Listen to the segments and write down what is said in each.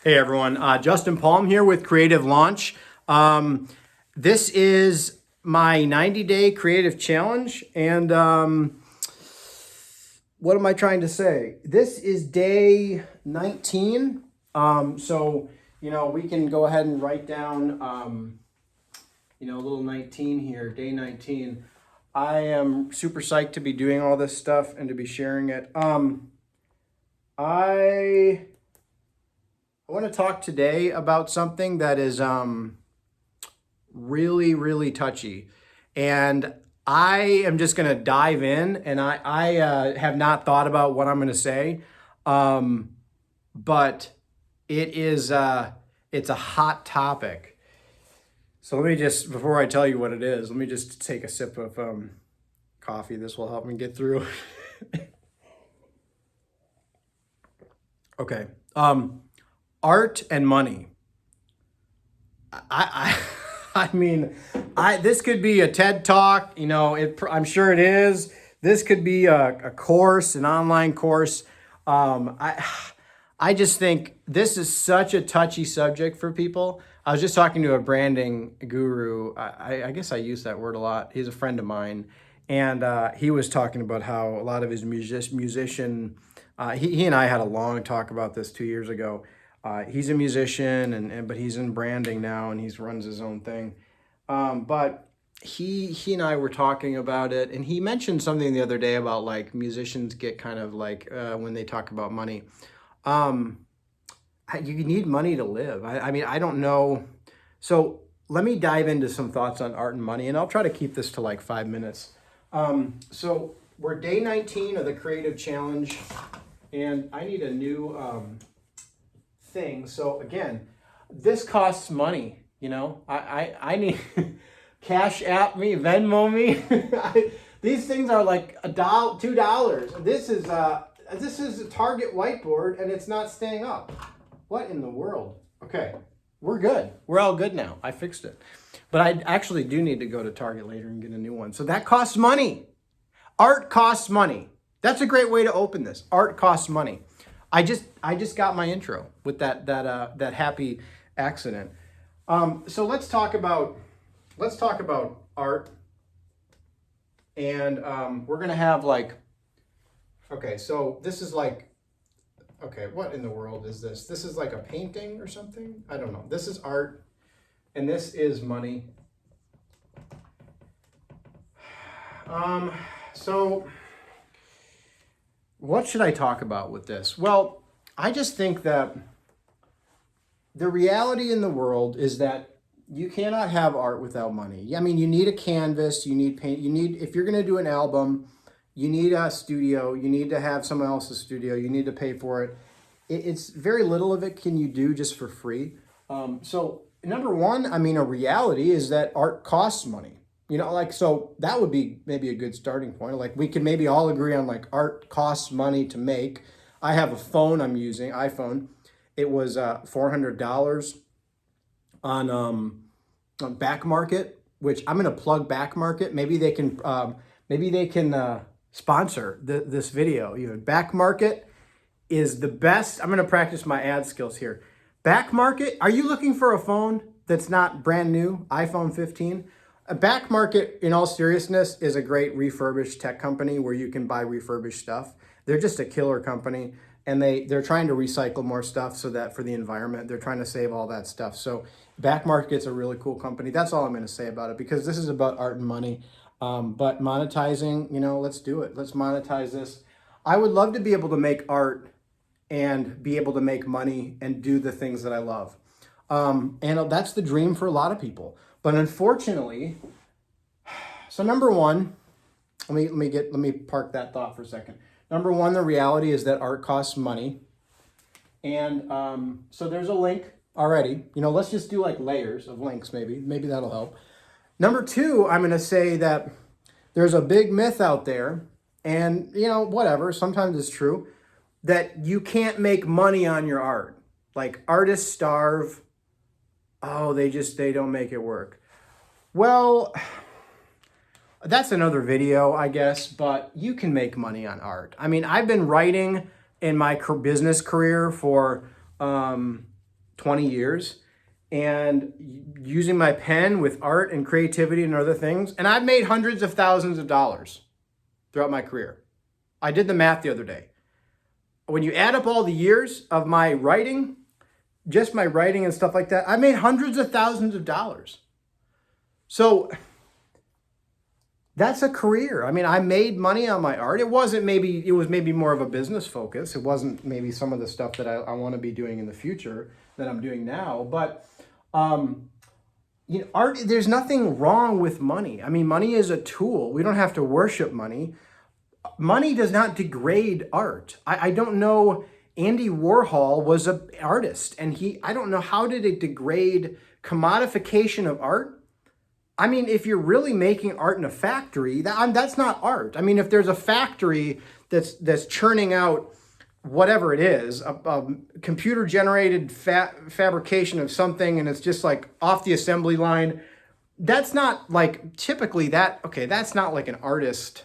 Hey everyone, Justin Palm here with Creative Launch. This is my 90-day creative challenge, and what am I trying to say? This is day 19. So we can go ahead and write down a little 19 here, day 19. I am super psyched to be doing all this stuff and to be sharing it. I want to talk today about something that is really, really touchy. And I am just going to dive in, and I have not thought about what I'm going to say. But it's a hot topic. So let me just, before I tell you what it is, let me just take a sip of coffee. This will help me get through. Okay. Art and money. I mean, this could be a TED Talk. I'm sure it is. This could be a course, an online course. I just think this is such a touchy subject for people. I was just talking to a branding guru. I guess I use that word a lot. He's a friend of mine, and he was talking about how a lot of his musician. He and I had a long talk about this 2 years ago. He's a musician, but he's in branding now, and he runs his own thing. But he and I were talking about it, and he mentioned something the other day about like musicians get kind of like when they talk about money. You need money to live. I mean, I don't know. So let me dive into some thoughts on art and money, and I'll try to keep this to like 5 minutes. So we're day 19 of the creative challenge, and I need a new thing. So again, this costs money. I need Cash App me, Venmo me. These things are like $1, $2. This is a Target whiteboard, and it's not staying up. What in the world? Okay, we're good. We're all good now. I fixed it. But I actually do need to go to Target later and get a new one. So that costs money. Art costs money. That's a great way to open this. Art costs money. I just got my intro with that happy accident. So let's talk about art, and we're gonna have like, okay, so this is like, okay, what in the world is this? This is like a painting or something? I don't know. This is art, and this is money. So what should I talk about with this? Well, I just think that the reality in the world is that you cannot have art without money. I mean, you need a canvas, you need paint, if you're going to do an album, you need a studio, you need to have someone else's studio, you need to pay for it. It's very little of it can you do just for free. So number one, I mean, a reality is that art costs money. So that would be maybe a good starting point. Like we can maybe all agree on like art costs money to make. I have a phone I'm using, iPhone. It was $400 on Back Market, which I'm gonna plug Back Market. Maybe they can sponsor this video. Back Market is the best. I'm gonna practice my ad skills here. Back Market. Are you looking for a phone that's not brand new? iPhone 15. A Back Market, in all seriousness, is a great refurbished tech company where you can buy refurbished stuff. They're just a killer company, and they're trying to recycle more stuff so that for the environment, they're trying to save all that stuff. So Back Market's a really cool company. That's all I'm going to say about it, because this is about art and money. But monetizing, let's do it. Let's monetize this. I would love to be able to make art and be able to make money and do the things that I love. And that's the dream for a lot of people. But unfortunately, so number one, let me park that thought for a second. Number one, the reality is that art costs money. And so there's a link already. Let's just do like layers of links, maybe that'll help. Number two, I'm going to say that there's a big myth out there, and whatever, sometimes it's true, that you can't make money on your art. Like artists starve. Oh, they don't make it work. Well, that's another video, I guess, but you can make money on art. I mean, I've been writing in my business career for 20 years and using my pen with art and creativity and other things. And I've made hundreds of thousands of dollars throughout my career. I did the math the other day. When you add up all the years of my writing, just my writing and stuff like that, I made hundreds of thousands of dollars. So that's a career. I mean, I made money on my art. It was maybe more of a business focus. It wasn't maybe some of the stuff that I want to be doing in the future that I'm doing now. But art, there's nothing wrong with money. I mean, money is a tool. We don't have to worship money. Money does not degrade art. I don't know. Andy Warhol was an artist, and I don't know, how did it degrade commodification of art? I mean, if you're really making art in a factory, that's not art. I mean, if there's a factory that's churning out whatever it is, a computer-generated fabrication of something, and it's just like off the assembly line, that's not like typically that's not like an artist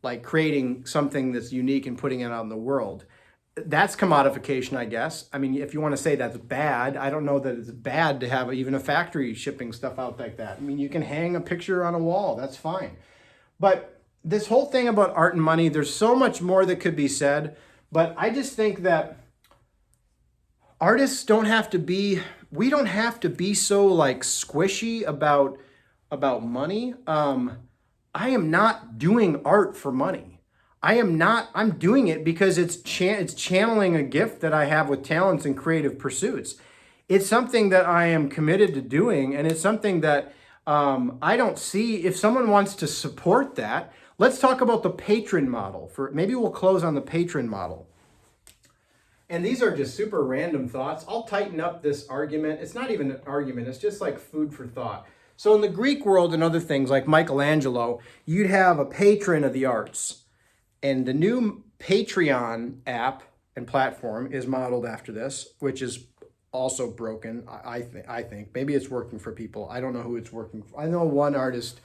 like creating something that's unique and putting it out in the world. That's commodification, I guess. I mean, if you want to say that's bad, I don't know that it's bad to have even a factory shipping stuff out like that. I mean, you can hang a picture on a wall. That's fine. But this whole thing about art and money, there's so much more that could be said. But I just think that artists we don't have to be so like squishy about money. I am not doing art for money. I'm doing it because it's channeling a gift that I have with talents and creative pursuits. It's something that I am committed to doing, and it's something that I don't see if someone wants to support that. Let's talk about the patron model. Maybe we'll close on the patron model. And these are just super random thoughts. I'll tighten up this argument. It's not even an argument. It's just like food for thought. So in the Greek world and other things like Michelangelo, you'd have a patron of the arts. And the new Patreon app and platform is modeled after this, which is also broken, I think. Maybe it's working for people. I don't know who it's working for. I know one artist.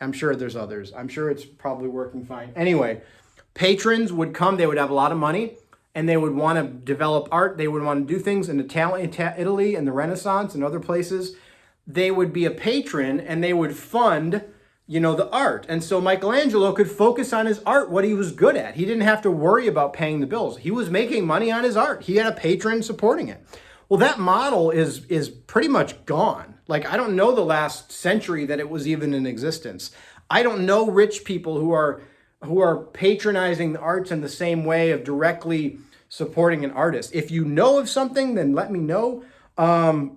I'm sure there's others. I'm sure it's probably working fine. Anyway, patrons would come. They would have a lot of money, and they would want to develop art. They would want to do things in Italy and the Renaissance and other places. They would be a patron, and they would fund the art. And so Michelangelo could focus on his art, what he was good at. He didn't have to worry about paying the bills. He was making money on his art. He had a patron supporting it. Well, that model is pretty much gone. Like, I don't know the last century that it was even in existence. I don't know rich people who are patronizing the arts in the same way of directly supporting an artist. If you know of something, then let me know.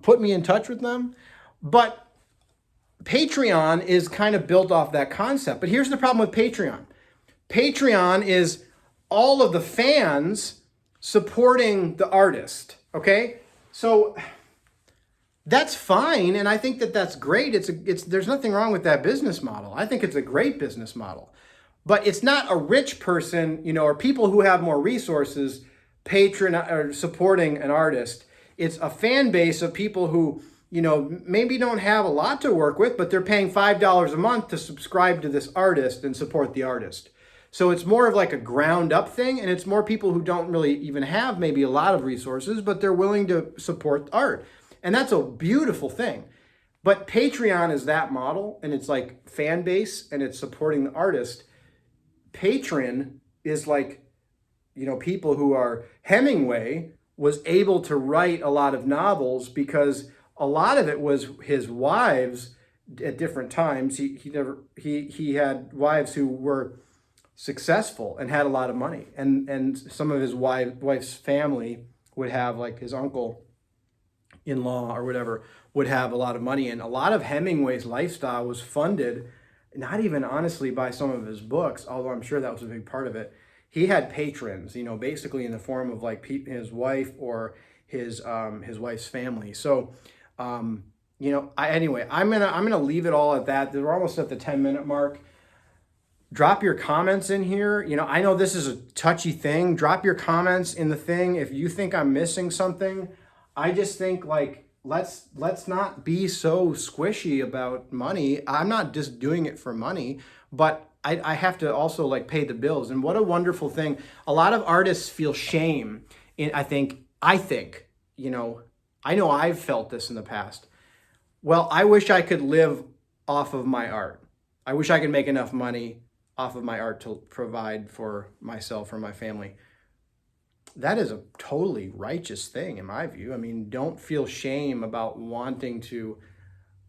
Put me in touch with them. But Patreon is kind of built off that concept. But here's the problem with Patreon. Patreon is all of the fans supporting the artist, okay? So that's fine, and I think that that's great. There's nothing wrong with that business model. I think it's a great business model. But it's not a rich person, or people who have more resources or supporting an artist. It's a fan base of people who maybe don't have a lot to work with, but they're paying $5 a month to subscribe to this artist and support the artist. So it's more of like a ground up thing, and it's more people who don't really even have maybe a lot of resources, but they're willing to support art. And that's a beautiful thing. But Patreon is that model, and it's like fan base, and it's supporting the artist. Patron is like, people who are, Hemingway was able to write a lot of novels because a lot of it was his wives at different times. He had wives who were successful and had a lot of money, and some of his wife's family would have, like his uncle-in-law or whatever would have a lot of money, and a lot of Hemingway's lifestyle was funded not even honestly by some of his books, although I'm sure that was a big part of it. He had patrons, basically in the form of like his wife or his wife's family. So anyway, I'm gonna leave it all at that. We're almost at the 10-minute mark. Drop your comments in here. I know this is a touchy thing. Drop your comments in the thing if you think I'm missing something. I just think like let's not be so squishy about money. I'm not just doing it for money, but I have to also like pay the bills. And what a wonderful thing. A lot of artists feel shame I think, I know I've felt this in the past. Well, I wish I could live off of my art. I wish I could make enough money off of my art to provide for myself or my family. That is a totally righteous thing in my view. I mean, don't feel shame about wanting to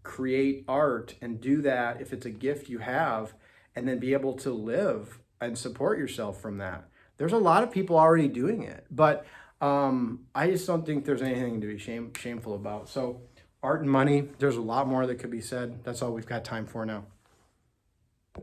create art and do that if it's a gift you have, and then be able to live and support yourself from that. There's a lot of people already doing it, but I just don't think there's anything to be shameful about. So art and money, there's a lot more that could be said. That's all we've got time for now.